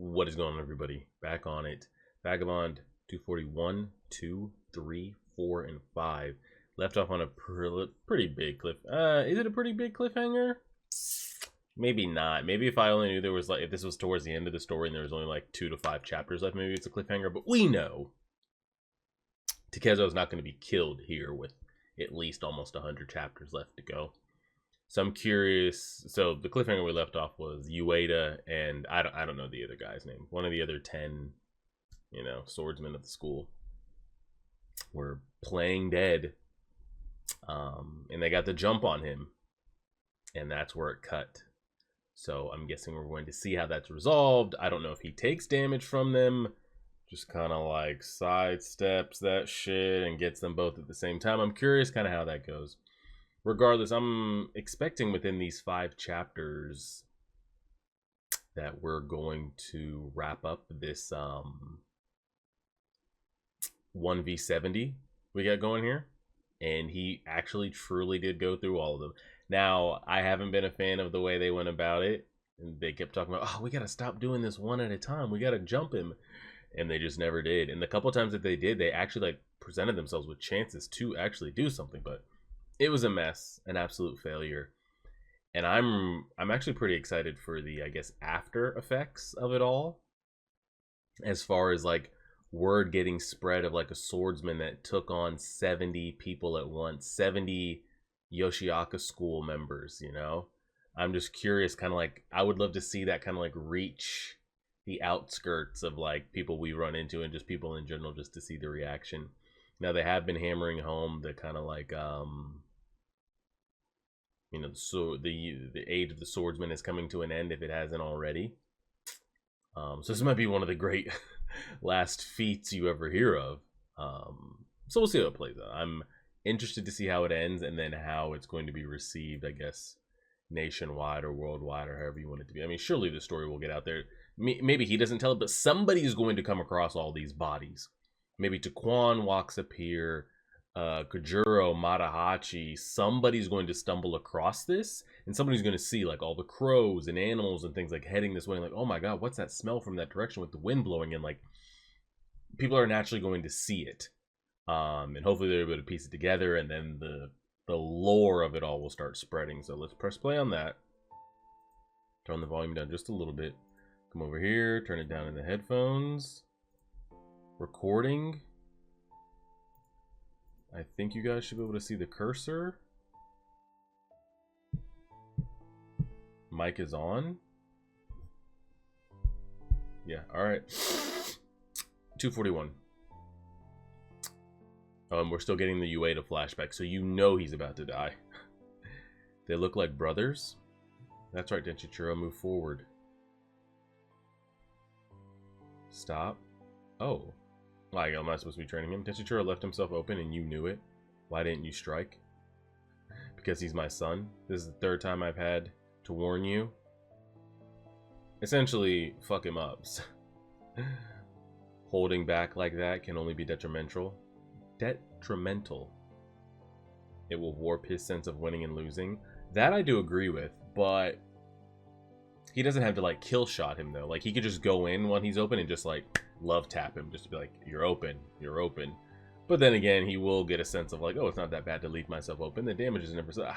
What is going on, everybody? Back on it. Vagabond 241, 2, 3, 4, and 5. Left off on a pretty big cliff. Is it a pretty big cliffhanger? Maybe not. Maybe if I only knew there was like, if this was towards the end of the story and there was only like 2 to 5 chapters left, maybe it's a cliffhanger. But we know Takezo is not going to be killed here with at least almost 100 chapters left to go. So I'm curious. So the cliffhanger we left off was Ueda and I don't know the other guy's name. One of the other 10, swordsmen of the school were playing dead. And they got the jump on him. And that's where it cut. So I'm guessing we're going to see how that's resolved. I don't know if he takes damage from them. Just kind of like sidesteps that shit and gets them both at the same time. I'm curious kind of how that goes. Regardless, I'm expecting within these 5 chapters that we're going to wrap up this 1v70 we got going here. And he actually truly did go through all of them. Now, I haven't been a fan of the way they went about it. And they kept talking about, oh, we got to stop doing this one at a time. We got to jump him. And they just never did. And the couple times that they did, they actually presented themselves with chances to actually do something. But it was a mess, an absolute failure. And I'm actually pretty excited for the, I guess, after effects of it all. As far as word getting spread of a swordsman that took on 70 people at once, 70 Yoshiaka school members, I'm just curious, I would love to see that reach the outskirts of people we run into and just people in general, just to see the reaction. Now they have been hammering home the the age of the swordsman is coming to an end if it hasn't already. So this might be one of the great last feats you ever hear of. So we'll see how it plays out. I'm interested to see how it ends and then how it's going to be received, I guess, nationwide or worldwide or however you want it to be. I mean, surely the story will get out there. Maybe he doesn't tell it, but somebody is going to come across all these bodies. Maybe Taquan walks up here, Kojuro, Matahachi, somebody's going to stumble across this, and somebody's going to see all the crows and animals and things heading this way, and oh my god, what's that smell from that direction with the wind blowing in? People are naturally going to see it, and hopefully they're able to piece it together, and then the lore of it all will start spreading. So let's press play on that. Turn the volume down just a little bit. Come over here, turn it down in the headphones. Recording. I think you guys should be able to see the cursor. Mic is on. Yeah, alright. 241. We're still getting the Ueda flashback, so he's about to die. They look like brothers. That's right, Denchichiro, move forward. Stop. Oh. Like, am I supposed to be training him? Denchichiro left himself open and you knew it. Why didn't you strike? Because he's my son. This is the 3rd time I've had to warn you. Essentially, fuck him up. Holding back like that can only be detrimental. Detrimental. It will warp his sense of winning and losing. That I do agree with, but he doesn't have to kill shot him though. He could just go in when he's open and just love tap him, just to be you're open, you're open. But then again, he will get a sense of oh, it's not that bad to leave myself open. The damage is never so. I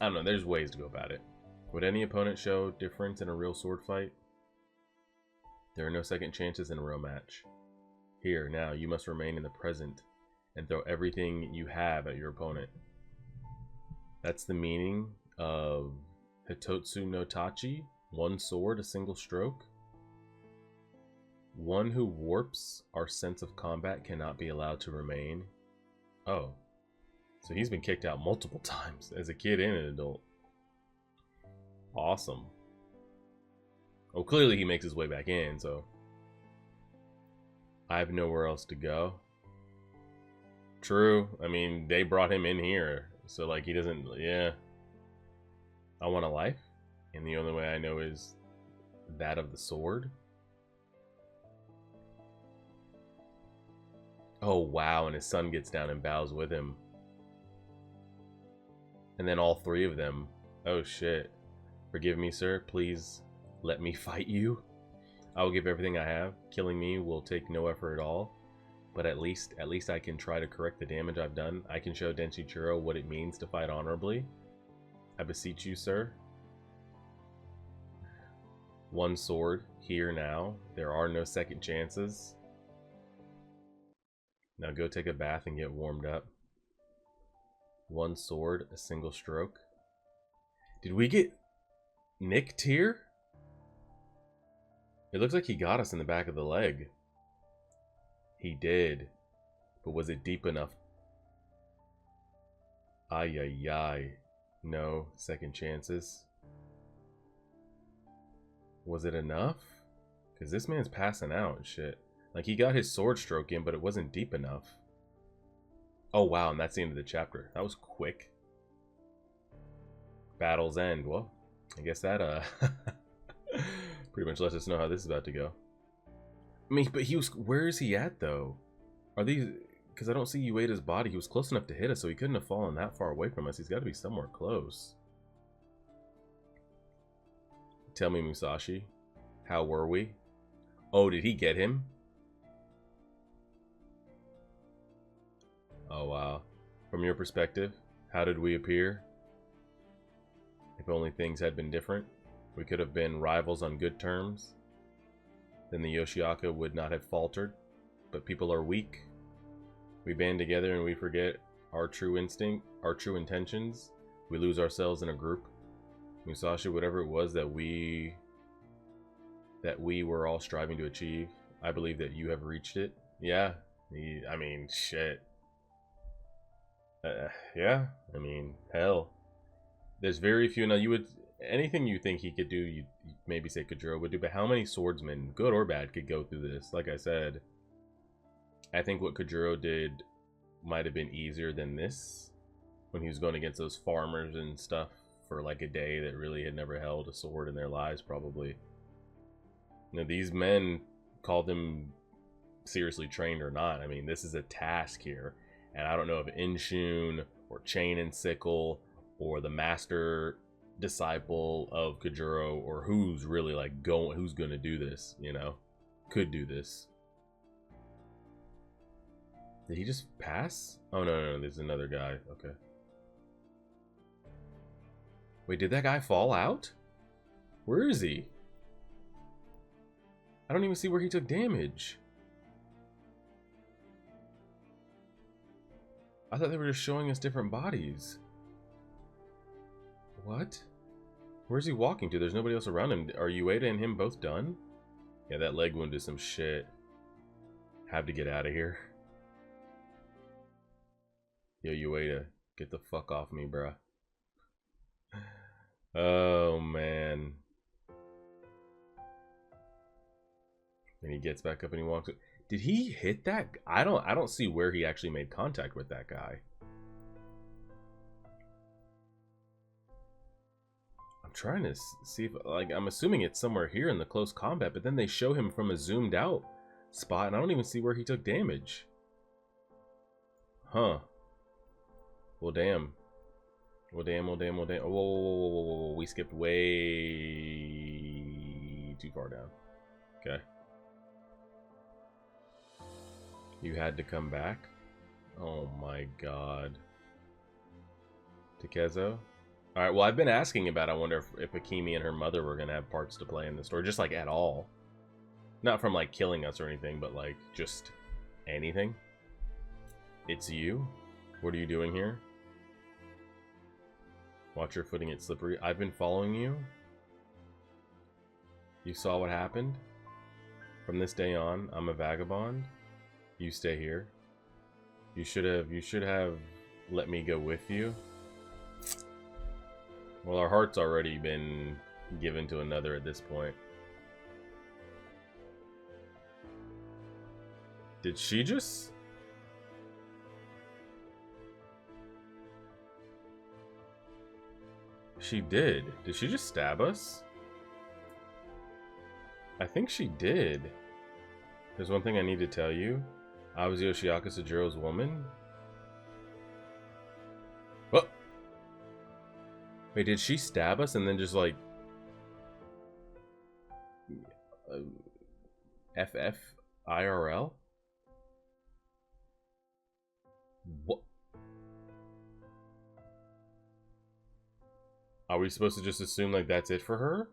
don't know. There's ways to go about it. Would any opponent show difference in a real sword fight? There are no second chances in a real match. Here, now, you must remain in the present and throw everything you have at your opponent. That's the meaning of Hitotsu no Tachi. One sword, a single stroke. One who warps our sense of combat cannot be allowed to remain. Oh. So he's been kicked out multiple times as a kid and an adult. Awesome. Oh, clearly he makes his way back in, so I have nowhere else to go. True. I mean, they brought him in here, so he doesn't, yeah. I want a life, and the only way I know is that of the sword. Oh wow, and his son gets down and bows with him. And then all 3 of them. Oh shit. Forgive me, sir. Please Let me fight you. I will give everything I have. Killing me will take no effort at all. But at least I can try to correct the damage I've done. I can show Denshitaro what it means to fight honorably. I beseech you, sir. One sword, here now. There are no second chances. Now go take a bath and get warmed up. One sword, a single stroke. Did we get nicked here? It looks like he got us in the back of the leg. He did. But was it deep enough? Ay, ay, ay. No second chances. Was it enough? Because this man's passing out and shit. Like, he got his sword stroke in, but it wasn't deep enough. Oh, wow, and that's the end of the chapter. That was quick. Battle's end. Well, I guess that, pretty much lets us know how this is about to go. I mean, but he was... Where is he at, though? Are these... Because I don't see Ueda's body. He was close enough to hit us, so he couldn't have fallen that far away from us. He's got to be somewhere close. Tell me, Musashi. How were we? Oh, did he get him? Oh, wow. From your perspective, how did we appear? If only things had been different. We could have been rivals on good terms. Then the Yoshiaka would not have faltered. But people are weak. We band together and we forget our true instinct, our true intentions. We lose ourselves in a group. Musashi, whatever it was that we were all striving to achieve, I believe that you have reached it. Yeah, I mean, shit. Yeah, I mean, hell. There's very few. Now, you would... Anything you think he could do, you maybe say Kojiro would do, but how many swordsmen, good or bad, could go through this? Like I said, I think what Kojiro did might have been easier than this, when he was going against those farmers and stuff for like a day that really had never held a sword in their lives, probably. You know, these men, call them seriously trained or not, I mean, this is a task here. And I don't know if Inshun or Chain and Sickle or the master disciple of Kojiro or who's really like who's gonna do this, you know? Could do this. Did he just pass? Oh, no, there's another guy. Okay. Wait, did that guy fall out? Where is he? I don't even see where he took damage. I thought they were just showing us different bodies. What? Where's he walking to? There's nobody else around him. Are Ueda and him both done? Yeah, that leg wound is some shit. Have to get out of here. Yo, Ueda, get the fuck off me, bruh. Oh, man. And he gets back up and he walks up. Did he hit that? I don't see where he actually made contact with that guy. I'm trying to see if, like, I'm assuming it's somewhere here in the close combat, but then they show him from a zoomed out spot and I don't even see where he took damage. Huh. Well, damn. Well, damn. Whoa. We skipped way too far down. Okay. You had to come back? Oh my god. Takezo? Alright, well, I've been asking about, I wonder if Akemi and her mother were going to have parts to play in the story. Just, like, at all. Not from, like, killing us or anything, but, like, just anything. It's you? What are you doing here? Watch your footing, it's slippery. I've been following you. You saw what happened? From this day on, I'm a vagabond. You stay here. You should have let me go with you. Well, our heart's already been given to another at this point. Did she just... She did. Did she just stab us? I think she did. There's one thing I need to tell you. I was Yoshiaka Sajiro's woman. What? Wait, did she stab us and then just like... FF IRL? What? Are we supposed to just assume like that's it for her?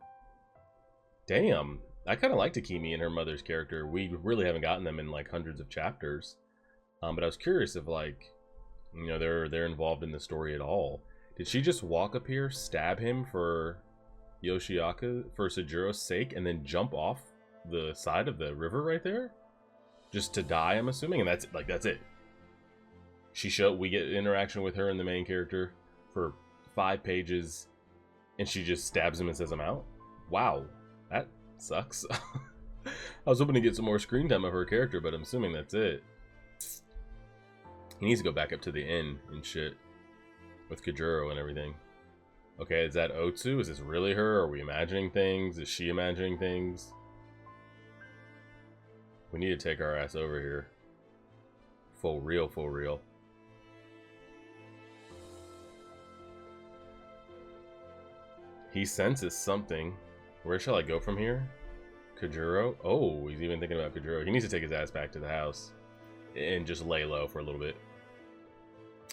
Damn. I kind of like Takemi and her mother's character. We really haven't gotten them in like hundreds of chapters. But I was curious if like, you know, they're involved in the story at all. Did she just walk up here, stab him for Yoshiaka, for Sajuro's sake, and then jump off the side of the river right there? Just to die, I'm assuming? And that's like, that's it. We get interaction with her and the main character for 5 pages, and she just stabs him and says, I'm out? Wow, that sucks. I was hoping to get some more screen time of her character, but I'm assuming that's it. He needs to go back up to the inn and shit with Kajuro and everything. Okay, is that Otsu? Is this really her? Are we imagining things? Is she imagining things? We need to take our ass over here. For real, for real. He senses something. Where shall I go from here? Kajuro? Oh, he's even thinking about Kajuro. He needs to take his ass back to the house and just lay low for a little bit.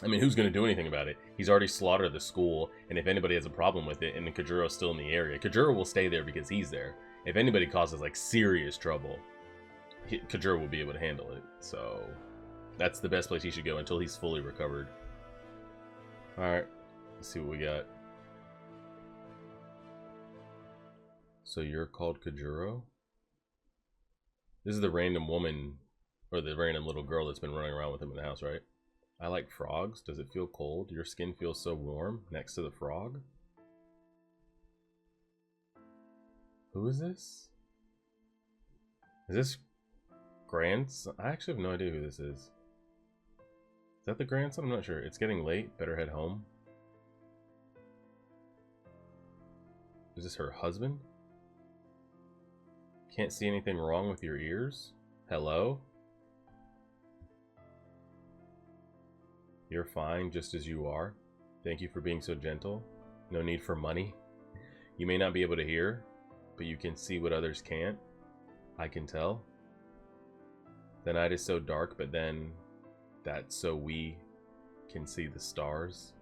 I mean, who's going to do anything about it? He's already slaughtered the school, and if anybody has a problem with it, and then Kajuro's still in the area, Kajuro will stay there because he's there. If anybody causes, like, serious trouble, Kajuro will be able to handle it. So, that's the best place he should go until he's fully recovered. Alright, let's see what we got. So you're called Kajuro? This is the random woman, or the random little girl that's been running around with him in the house, right? I like frogs. Does it feel cold? Your skin feels so warm next to the frog? Who is this? Is this grandson? I actually have no idea who this is. Is that the grandson? I'm not sure. It's getting late. Better head home. Is this her husband? Can't see anything wrong with your ears? Hello? You're fine just as you are. Thank you for being so gentle. No need for money. You may not be able to hear, but you can see what others can't. I can tell. The night is so dark, but then that's so we can see the stars.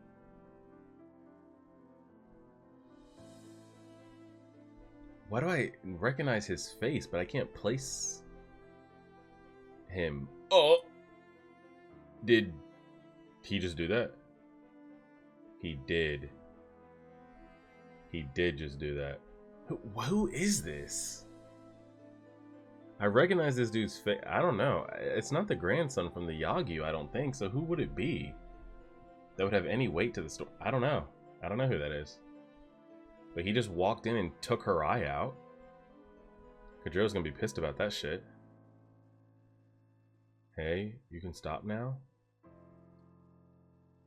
Why do I recognize his face, but I can't place him? Oh! Did he just do that? He did. He did just do that. Who is this? I recognize this dude's face. I don't know. It's not the grandson from the Yagyu, I don't think. So who would it be that would have any weight to the story? I don't know. I don't know who that is. But he just walked in and took her eye out. Kajuro's gonna be pissed about that shit. Hey, you can stop now?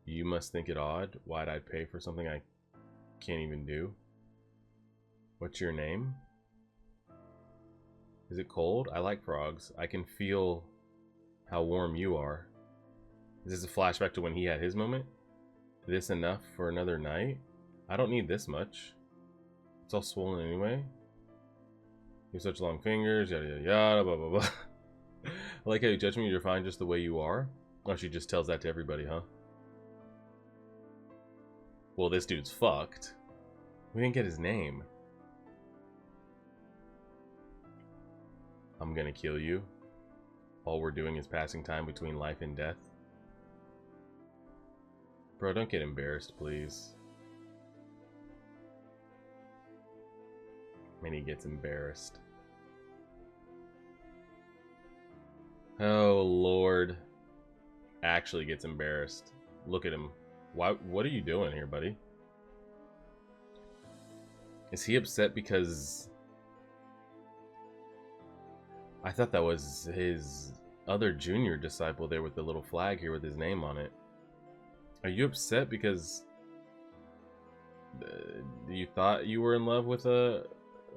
You must think it odd. Why'd I pay for something I can't even do? What's your name? Is it cold? I like frogs. I can feel how warm you are. Is this a flashback to when he had his moment? This enough for another night? I don't need this much. It's all swollen anyway. You have such long fingers, yada yada yada, blah blah blah. I like how you judge me, you're fine just the way you are. Oh, she just tells that to everybody, huh? Well, this dude's fucked. We didn't get his name. I'm gonna kill you. All we're doing is passing time between life and death. Bro, don't get embarrassed, please. And he gets embarrassed. Oh, Lord. Actually gets embarrassed. Look at him. What are you doing here, buddy? Is he upset because... I thought that was his other junior disciple there with the little flag here with his name on it. Are you upset because... you thought you were in love with a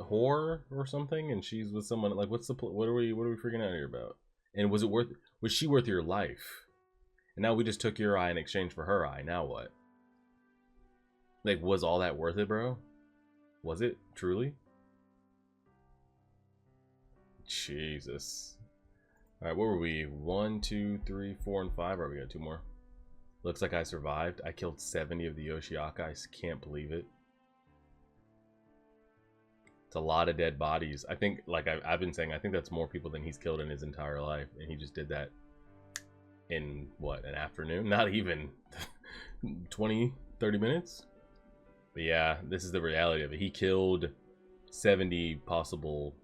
whore or something, and she's with someone? Like, what are we freaking out here about? And was she worth your life? And now we just took your eye in exchange for her eye. Now what? Like, was all that worth it, bro? Was it truly? Jesus. Alright, what were we? 1, 2, 3, 4, and 5. Alright, we got 2 more. Looks like I survived. I killed 70 of the Yoshiaka. I can't believe it. It's a lot of dead bodies. I think, like I've been saying, I think that's more people than he's killed in his entire life. And he just did that in, what, an afternoon? Not even 20, 30 minutes? But yeah, this is the reality of it. He killed 70 possible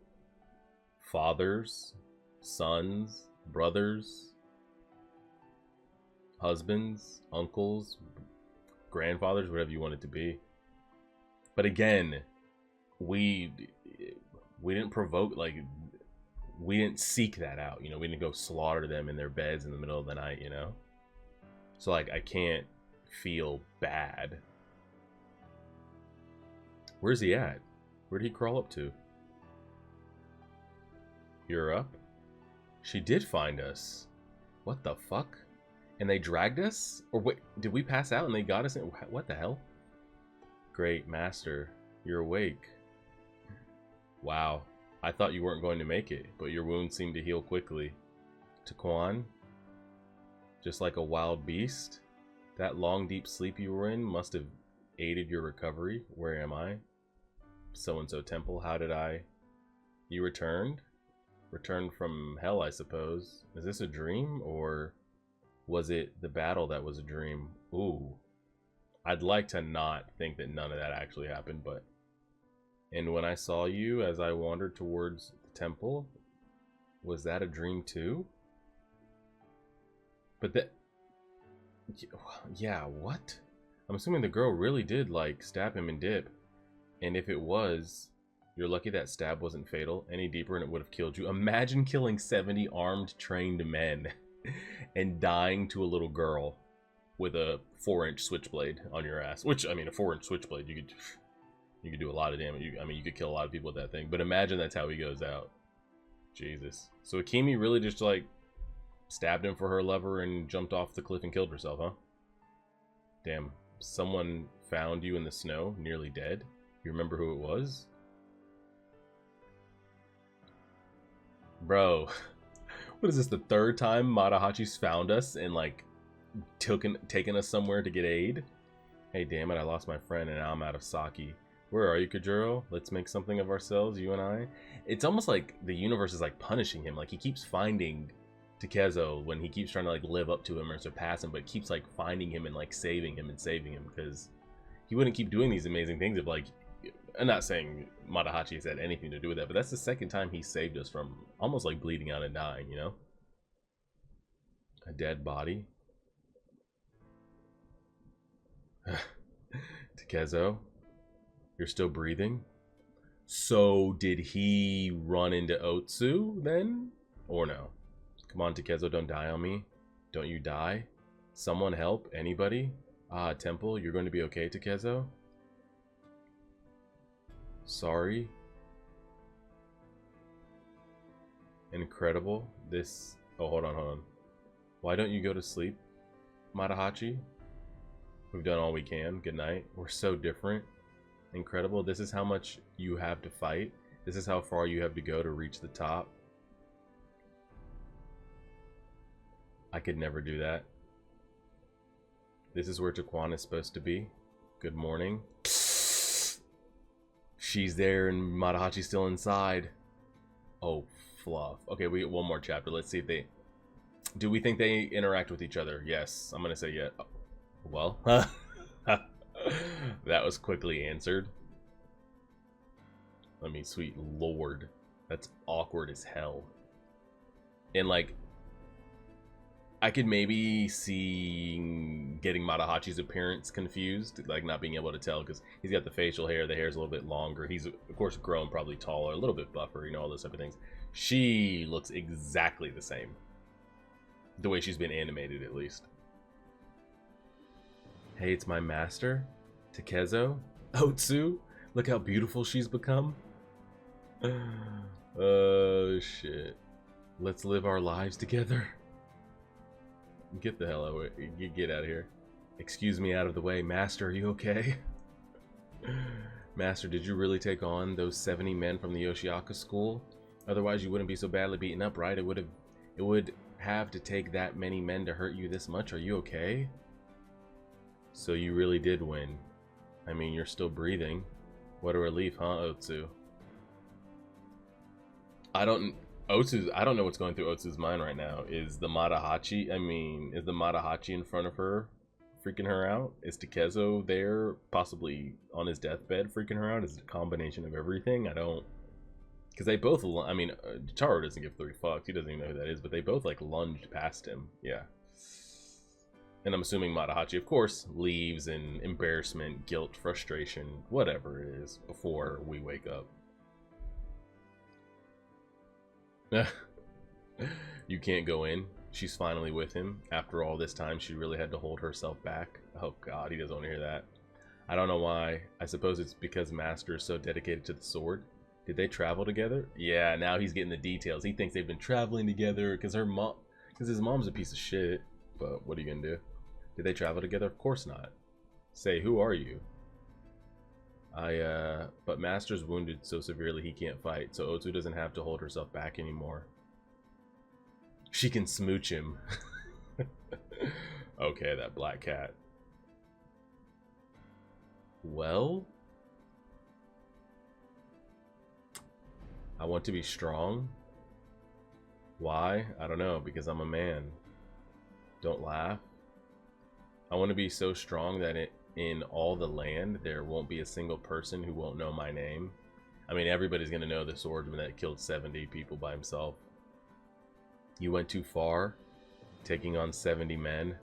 fathers, sons, brothers, husbands, uncles, grandfathers, whatever you want it to be. But again, we didn't provoke, like, we didn't seek that out, you know. We didn't go slaughter them in their beds in the middle of the night, you know. So like, I can't feel bad. Where's he at? Where'd he crawl up to? You're up? She did find us. What the fuck? And they dragged us? Or wait, did we pass out and they got us in? What the hell? Great, Master. You're awake. Wow. I thought you weren't going to make it, but your wounds seem to heal quickly. Taquan? Just like a wild beast? That long, deep sleep you were in must have aided your recovery. Where am I? So-and-so temple. How did I... You returned? Returned from hell, I suppose. Is this a dream, or was it the battle that was a dream? Ooh. I'd like to not think that none of that actually happened, but... And when I saw you as I wandered towards the temple, was that a dream too? But that... Yeah, what? I'm assuming the girl really did, like, stab him and dip. And if it was, you're lucky that stab wasn't fatal. Any deeper and it would have killed you. Imagine killing 70 armed, trained men and dying to a little girl with a 4-inch switchblade on your ass. Which, I mean, a 4-inch switchblade, you could do a lot of damage. I mean, you could kill a lot of people with that thing. But imagine that's how he goes out. Jesus. So Akemi really just, like, stabbed him for her lover and jumped off the cliff and killed herself, huh? Damn. Someone found you in the snow, nearly dead. You remember who it was? Bro, what is this, the third time Matahachi's found us and, like, taken us somewhere to get aid? Hey, damn it, I lost my friend and now I'm out of sake. Where are you, Kajuro? Let's make something of ourselves, you and I. It's almost like the universe is, like, punishing him. Like, he keeps finding Takezo when he keeps trying to, like, live up to him or surpass him, but keeps, like, finding him and, like, saving him, because he wouldn't keep doing these amazing things if, like... I'm not saying Matahachi has had anything to do with that, but that's the second time he saved us from almost, like, bleeding out and dying, you know? A dead body. Takezo, you're still breathing? So did he run into Otsu then? Or no? Come on, Takezo, don't die on me. Don't you die? Someone help? Anybody? Ah, Temple, you're going to be okay, Takezo? Sorry. Incredible. This... Oh, hold on. Why don't you go to sleep, Matahachi? We've done all we can. Good night. We're so different. Incredible. This is how much you have to fight. This is how far you have to go to reach the top. I could never do that. This is where Taquan is supposed to be. Good morning. She's there and Matahachi's still inside. Oh, fluff. Okay, we get one more chapter. Let's see if they... Do we think they interact with each other? Yes. I'm going to say yeah. Oh, well, that was quickly answered. I mean, sweet lord. That's awkward as hell. And, like, I could maybe see getting Matahachi's appearance confused, like not being able to tell, because he's got the facial hair, the hair's a little bit longer. He's, of course, grown, probably taller, a little bit buffer, you know, all those type of things. She looks exactly the same. The way she's been animated, at least. Hey, it's my master, Takezo. Otsu, look how beautiful she's become. Oh, shit. Let's live our lives together. Get the hell out of here. Get out of here. Excuse me, out of the way. Master, are you okay? Master, did you really take on those 70 men from the Yoshiaka school? Otherwise, you wouldn't be so badly beaten up, right? It would have to take that many men to hurt you this much. Are you okay? So you really did win. I mean, you're still breathing. What a relief, huh, Otsu? I don't know what's going through Otsu's mind right now. Is the Matahachi in front of her freaking her out? Is Takezo there, possibly on his deathbed, freaking her out? Is it a combination of everything? I don't... Because they both... I mean, Taro doesn't give 3 fucks. He doesn't even know who that is. But they both, like, lunged past him. Yeah. And I'm assuming Matahachi, of course, leaves in embarrassment, guilt, frustration, whatever it is, before we wake up. You can't go in. She's finally with him. After all this time, she really had to hold herself back. Oh god, he doesn't want to hear that. I don't know why. I suppose it's because Master is so dedicated to the sword. Did they travel together? Yeah, now he's getting the details. He thinks they've been traveling together because his mom's a piece of shit. But what are you gonna do? Did they travel together? Of course not. Say, who are you? But Master's wounded so severely he can't fight, so Otsu doesn't have to hold herself back anymore. She can smooch him. Okay, that black cat. Well, I want to be strong. Why? I don't know, because I'm a man. Don't laugh. I want to be so strong that in all the land there won't be a single person who won't know my name. I mean, everybody's gonna know the swordsman that killed 70 people by himself. You went too far, taking on 70 men.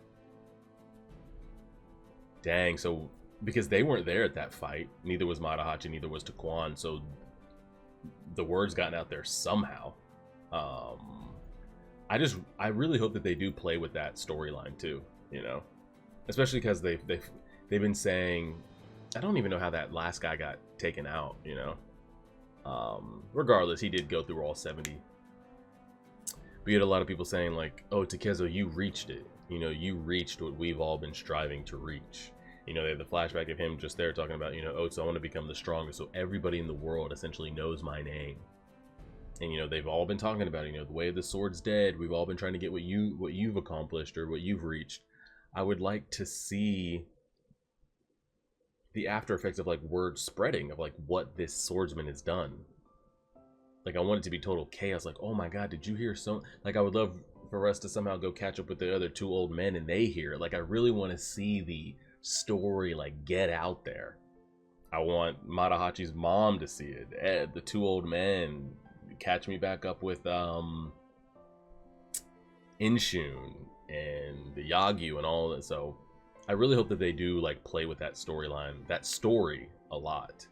Dang, so because they weren't there at that fight, neither was Matahachi, neither was Taquan, so the word's gotten out there somehow. I really hope that they do play with that storyline too, you know, especially because they've been saying, I don't even know how that last guy got taken out, you know. Regardless, he did go through all 70. We had a lot of people saying like, oh, Takezo, you reached it. You know, you reached what we've all been striving to reach. You know, they have the flashback of him just there talking about, you know, oh, so I want to become the strongest, so everybody in the world essentially knows my name. And, you know, they've all been talking about, you know, the way of the sword's dead. We've all been trying to get what you've accomplished or what you've reached. I would like to see the after effects of like word spreading of like what this swordsman has done. Like, I want it to be total chaos. Like, oh my god, did you hear so... Like, I would love for us to somehow go catch up with the other 2 old men and they hear it. Like, I really want to see the story, like, get out there. I want Matahachi's mom to see it. Ed, the 2 old men. Catch me back up with, Inshun and the Yagyu and all that. So, I really hope that they do, like, play with that storyline, that story a lot.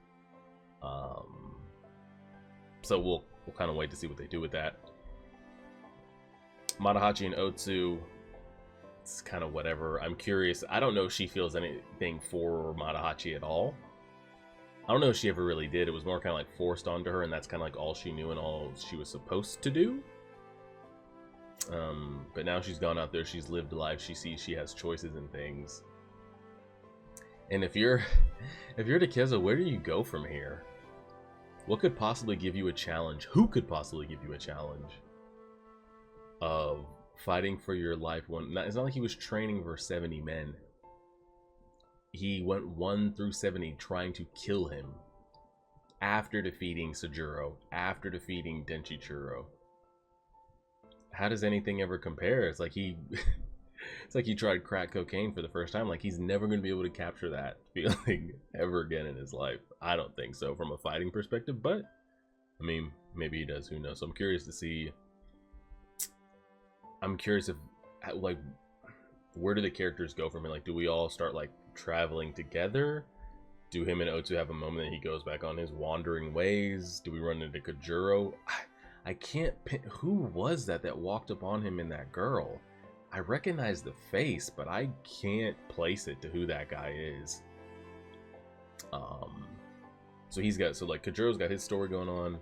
So we'll kind of wait to see what they do with that. Matahachi and Otsu, it's kind of whatever. I'm curious. I don't know if she feels anything for Matahachi at all. I don't know if she ever really did. It was more kind of like forced onto her, and that's kind of like all she knew and all she was supposed to do. But now she's gone out there. She's lived life. She sees she has choices and things. And if you're Takezo, where do you go from here? What could possibly give you a challenge? Who could possibly give you a challenge of fighting for your life? It's not like he was training for 70 men. He went 1 through 70 trying to kill him after defeating Sojuro, after defeating Denchichuro. How does anything ever compare? It's like he it's like he tried crack cocaine for the first time. Like, he's never going to be able to capture that feeling ever again in his life. I don't think so from a fighting perspective, but I mean, maybe he does, who knows. So I'm curious to see. I'm curious if, like, where do the characters go from it? Like, do we all start like traveling together? Do him and Otsu have a moment that he goes back on his wandering ways? Do we run into Kojuro? I can't pin, who was that walked upon him and that girl? I recognize the face, but I can't place it to who that guy is. So like Kojuro's got his story going on,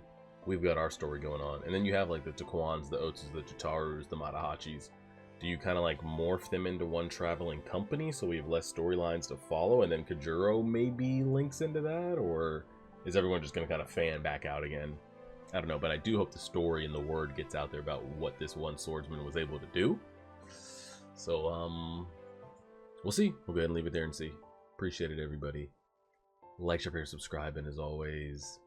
we've got our story going on, and then you have like the Taquans, the Otsus, the Chotarus, the Matahachis. Do you kind of like morph them into one traveling company so we have less storylines to follow, and then Kojuro maybe links into that, or is everyone just gonna kind of fan back out again? I don't know, but I do hope the story and the word gets out there about what this one swordsman was able to do. So, we'll see. We'll go ahead and leave it there and see. Appreciate it, everybody. Like, share, subscribe, and as always,